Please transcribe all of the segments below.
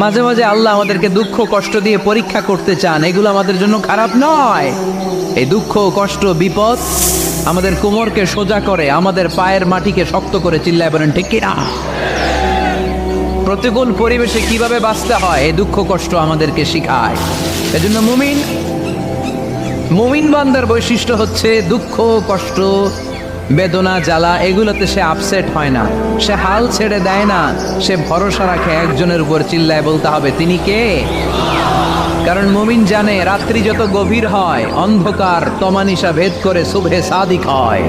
মাঝে মাঝে আল্লাহ আমাদেরকে দুঃখ কষ্ট দিয়ে পরীক্ষা করতে চান, এগুলো আমাদের জন্য খারাপ নয়। এই দুঃখ কষ্ট বিপদ আমাদের কোমরকে সোজা করে, আমাদের পায়ের মাটিকে শক্ত করে, চিল্লায় বলেন ঠিক কিনা? প্রতিকূল পরিবেশে কিভাবে বাঁচতে হয় এই দুঃখ কষ্ট আমাদেরকে শিখায়। এজন্য মুমিন বান্দার বৈশিষ্ট্য হচ্ছে দুঃখ কষ্ট বেদনা জ্বালা এগুলোতে সে আপসেট হয় না, সে হাল ছেড়ে দেয় না, সে ভরসা রাখে একজনের উপর, চিল্লায় বলতে হবে তিনি কে? কারণ মুমিন জানে রাত্রি যত গভীর হয় অন্ধকার তমানিসা ভেদ করে সুবহে সাদিক হয়।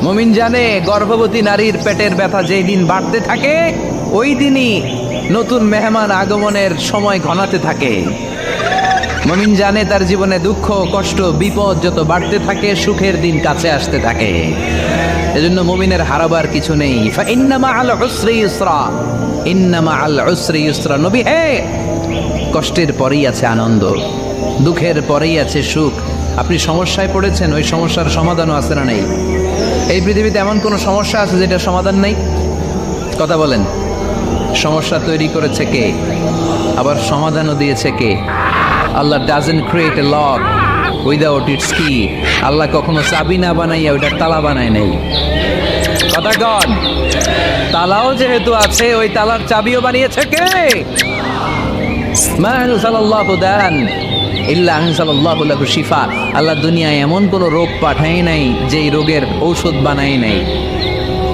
মুমিন জানে গর্ভবতী নারীর পেটের ব্যথা যেই দিন বাড়তে থাকে ওই দিনই নতুন মেহমান আগমনের সময় ঘনাতে থাকে। মুমিন জানে তার জীবনে দুঃখ কষ্ট বিপদ যত বাড়তে থাকে সুখের দিন কাছে আসতে থাকে। এজন্য মুমিনের হারাবার কিছু নেই। ইন্না মাআল উসরি ইউসরা, ইন্না মাআল উসরি ইউসরা। নবী হে, কষ্টের পরেই আছে আনন্দ, দুঃখের পরেই আছে সুখ। আপনি সমস্যায় পড়েছেন, ওই সমস্যার সমাধানও আছে না নেই? এই পৃথিবীতে এমন কোনো সমস্যা আছে যেটার সমাধান নেই? কথা বলেন। সমস্যা তৈরি করেছে কে? আবার সমাধানও দিয়েছে কে? Allah doesn't create a lock without its key. আল্লাহ কখনো চাবি না বানাইয়া ওইটার তালা বানায় নাই। কথা কন। তালাও যেহেতু আছে ওই তালার চাবিও বানিয়েছে কে? মা আনজালাল্লাহু দান ইল্লা আনজালাল্লাহু লাহু শিফা। আল্লাহ দুনিয়ায় এমন কোনো রোগ পাঠায় নাই যেই রোগের ঔষধ বানায় নাই,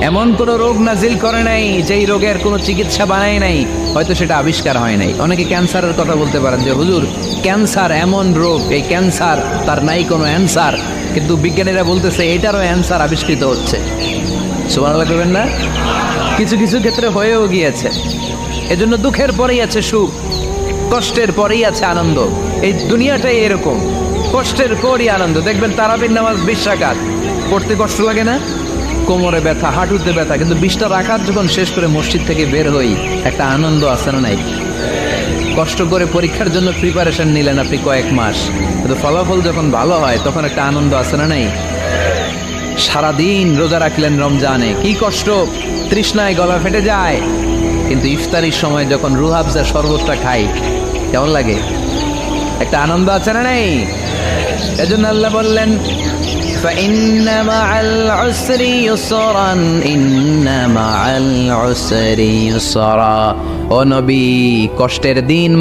এমন কোনো রোগ নাজিল করে নাই যেই রোগের কোনো চিকিৎসা বানায় নাই, হয়তো সেটা আবিষ্কার হয় নাই। অনেকে ক্যান্সারের কথা বলতে পারেন যে হুজুর ক্যান্সার এমন রোগ, এই ক্যান্সার তার নাই কোনো অ্যান্সার, কিন্তু বিজ্ঞানীরা বলতেছে এটারও অ্যান্সার আবিষ্কৃত হচ্ছে। সুবহানাল্লাহ করবেন না? কিছু কিছু ক্ষেত্রে হয়েও গিয়েছে। এজন্য দুঃখের পরেই আছে সুখ, কষ্টের পরেই আছে আনন্দ। এই দুনিয়াটাই এরকম, কষ্টের পরই আনন্দ। দেখবেন তারাবির নামাজ 20 রাকাত পড়তে কষ্ট লাগে না? কোমরে ব্যথা, হাঁটুতে ব্যথা, কিন্তু 20টা রাকাত যখন শেষ করে মসজিদ থেকে বের হই একটা আনন্দ আছে না নাই? কষ্ট করে পরীক্ষার জন্য প্রিপারেশন নিলেন আপনি কয়েক মাস, কিন্তু ফলাফল যখন ভালো হয় তখন একটা আনন্দ আছে না নাই? সারাদিন রোজা রাখলেন রমজানে, কি কষ্ট, তৃষ্ণায় গলা ফেটে যায়, কিন্তু ইফতারির সময় যখন রুহ আফজার শরবতটা খাই কেমন লাগে? একটা আনন্দ আছে না নাই? এজন্য আল্লাহ বললেন فإن مع العسر يسرا إن مع العسر يسرا। ও নবী, কষ্টের দিন